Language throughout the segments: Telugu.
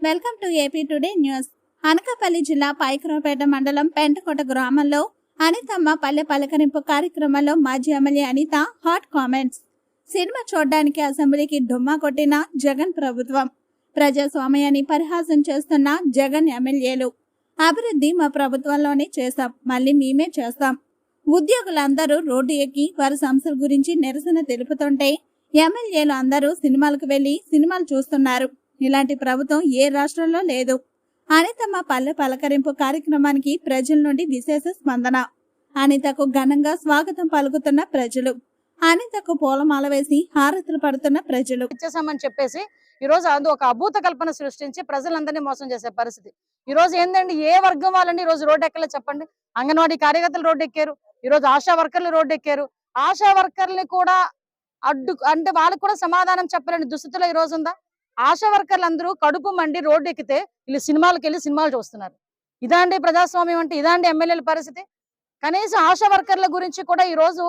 Welcome to AP today news. Anakapalli జిల్లా పైకరావుపేట మండలం పెంటకోట గ్రామంలో అనితమ్మ పల్లె పలకరింపు కార్యక్రమంలో మాజీ MLA Anitha hot comments. Cinema చూడడానికి అసెంబ్లీకి డుమ్మా కొట్టిన జగన్ ప్రభుత్వం, ప్రజాస్వామ్యాన్ని పరిహాసం చేస్తున్న జగన్ ఎమ్మెల్యేలు. అభివృద్ధి మా ప్రభుత్వంలోనే చేస్తాం, మళ్ళీ మేమే చేస్తాం. ఉద్యోగులందరూ రోడ్డు ఎక్కి వారి సమస్యల గురించి నిరసన తెలుపుతుంటే ఎమ్మెల్యేలు అందరూ సినిమాలకు వెళ్లి సినిమాలు చూస్తున్నారు. ఇలాంటి ప్రభుత్వం ఏ రాష్ట్రంలో లేదు. అనితమ్మ పల్లె పలకరింపు కార్యక్రమానికి ప్రజల నుండి విశేష స్పందన. అనితకు ఘనంగా స్వాగతం పలుకుతున్న ప్రజలు, అనితకు పూలమాల వేసి హారతులు పడుతున్న ప్రజలు. ఇచ్చేసామని చెప్పేసి ఈ రోజు అది ఒక అభూత కల్పన సృష్టించి ప్రజలందరినీ మోసం చేసే పరిస్థితి. ఈ రోజు ఏంటండి, ఏ వర్గం వాళ్ళని ఈ రోజు రోడ్డు ఎక్కలే చెప్పండి. అంగన్వాడీ కార్యకర్తలు రోడ్డు ఎక్కారు, ఈ రోజు ఆశా వర్కర్లు రోడ్డు ఎక్కారు. ఆశా వర్కర్ని కూడా అంటే వాళ్ళకి కూడా సమాధానం చెప్పలేని దుస్థితిలో ఈ రోజు ఉందా? ఆశా వర్కర్లు అందరూ కడుపు మండి రోడ్డు ఎక్కితే వీళ్ళు సినిమాలకు వెళ్ళి సినిమాలు చూస్తున్నారు. ఇదాండి ప్రజాస్వామ్యం అంటే, ఇదాండి ఎమ్మెల్యేల పరిస్థితి. కనీసం ఆశా వర్కర్ల గురించి కూడా ఈ రోజు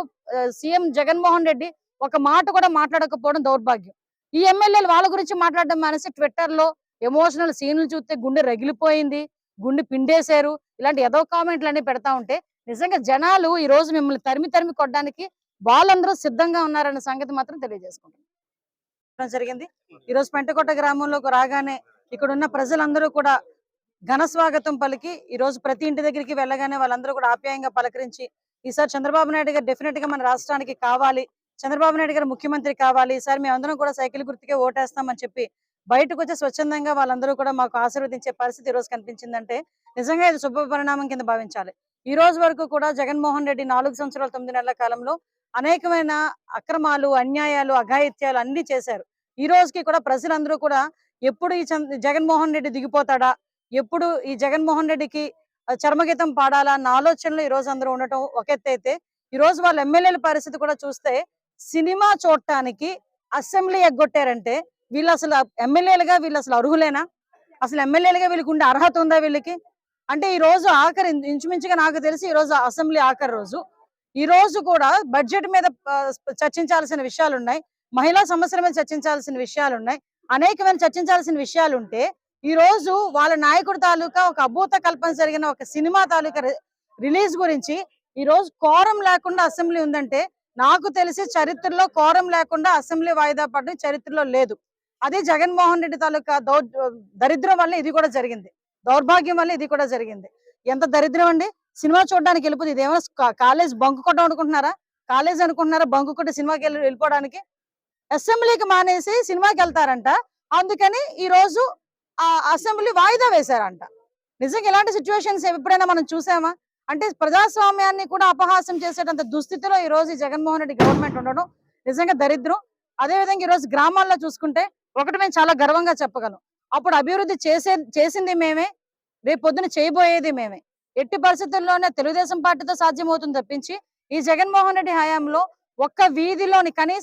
సీఎం జగన్మోహన్ రెడ్డి ఒక మాట కూడా మాట్లాడకపోవడం దౌర్భాగ్యం. ఈ ఎమ్మెల్యేలు వాళ్ళ గురించి మాట్లాడడం మానేసి ట్విట్టర్ లో ఎమోషనల్ సీన్లు చూస్తే గుండె రగిలిపోయింది, గుండె పిండేశారు, ఇలాంటి ఏదో కామెంట్లు అన్ని పెడతా ఉంటే నిజంగా జనాలు ఈ రోజు మిమ్మల్ని తరిమి కొట్టడానికి వాళ్ళందరూ సిద్ధంగా ఉన్నారన్న సంగతి మాత్రం తెలియజేసుకుంటున్నారు. జరిగింది ఈ రోజు పెంటకోట గ్రామంలోకి రాగానే ఇక్కడ ఉన్న ప్రజలందరూ కూడా ఘన స్వాగతం పలికి ఈ రోజు ప్రతి ఇంటి దగ్గరికి వెళ్ళగానే వాళ్ళందరూ కూడా ఆప్యాయంగా పలకరించి, ఈసారి చంద్రబాబు నాయుడు గారు డెఫినెట్ గా మన రాష్ట్రానికి కావాలి, చంద్రబాబు నాయుడు గారు ముఖ్యమంత్రి కావాలి, ఈసారి మేమందరం కూడా సైకిల్ గుర్తుకే ఓటేస్తామని చెప్పి బయటకు వచ్చే స్వచ్ఛందంగా వాళ్ళందరూ కూడా మాకు ఆశీర్వదించే పరిస్థితి ఈ రోజు కనిపించిందంటే నిజంగా ఇది శుభ పరిణామం కింద భావించాలి. ఈ రోజు వరకు కూడా జగన్మోహన్ రెడ్డి 4 సంవత్సరాల 9 నెలల కాలంలో అనేకమైన అక్రమాలు, అన్యాయాలు, అఘాయిత్యాలు అన్ని చేశారు. ఈ రోజుకి కూడా ప్రజలందరూ కూడా ఎప్పుడు ఈ జగన్మోహన్ రెడ్డి దిగిపోతాడా, ఎప్పుడు ఈ జగన్మోహన్ రెడ్డికి చర్మగీతం పాడాలా అన్న ఆలోచనలు ఈ రోజు అందరూ ఉండటం ఒక ఎత్తు అయితే, ఈ రోజు వాళ్ళ ఎమ్మెల్యేల పరిస్థితి కూడా చూస్తే సినిమా చూడటానికి అసెంబ్లీ ఎగ్గొట్టారంటే వీళ్ళు అసలు ఎమ్మెల్యేలుగా వీళ్ళు అసలు అర్హులేనా? అసలు ఎమ్మెల్యేలుగా వీళ్ళకి ఉండే అర్హత ఉందా వీళ్ళకి? అంటే ఈ రోజు ఆఖరి ఇంచుమించుగా నాకు తెలిసి ఈ రోజు అసెంబ్లీ ఆఖరి రోజు. ఈ రోజు కూడా బడ్జెట్ మీద చర్చించాల్సిన విషయాలు ఉన్నాయి, మహిళా సమస్యల మీద చర్చించాల్సిన విషయాలు ఉన్నాయి, అనేకమైన చర్చించాల్సిన విషయాలు ఉంటే ఈ రోజు వాళ్ళ నాయకుడి తాలూకా ఒక అభూత కల్పన జరిగిన ఒక సినిమా తాలూకా రిలీజ్ గురించి ఈ రోజు కోరం లేకుండా అసెంబ్లీ ఉందంటే, నాకు తెలిసి చరిత్రలో కోరం లేకుండా అసెంబ్లీ వాయిదా పడడం చరిత్రలో లేదు. అదే జగన్మోహన్ రెడ్డి తాలూకా దరిద్రం వల్ల ఇది కూడా జరిగింది, దౌర్భాగ్యం వల్ల ఇది కూడా జరిగింది. ఎంత దరిద్రం అండి! సినిమా చూడడానికి వెళ్ళిపోతే ఇదేమైనా కాలేజ్ బంకు కొట్టడం అనుకుంటున్నారా? కాలేజ్ అనుకుంటున్నారా బంకు కొట్టి సినిమాకి వెళ్ళిపోవడానికి? అసెంబ్లీకి మానేసి సినిమాకి వెళ్తారంట, అందుకని ఈ రోజు ఆ అసెంబ్లీ వాయిదా వేశారంట. నిజంగా ఇలాంటి సిచ్యువేషన్స్ ఎప్పుడైనా మనం చూసామా? అంటే ప్రజాస్వామ్యాన్ని కూడా అపహాస్యం చేసేటంత దుస్థితిలో ఈ రోజు జగన్మోహన్ రెడ్డి గవర్నమెంట్ ఉండడం నిజంగా దరిద్రం. అదేవిధంగా ఈ రోజు గ్రామాల్లో చూసుకుంటే ఒకటి మేము చాలా గర్వంగా చెప్పగలం, అప్పుడు అభివృద్ధి చేసింది మేమే, రేపు పొద్దున చేయబోయేది మేమే. ఎట్టి పరిస్థితుల్లోనే తెలుగుదేశం పార్టీతో సాధ్యమవుతుంది తప్పించి ఈ జగన్మోహన్ రెడ్డి హయాంలో ఒక్క వీధిలోని కనీసం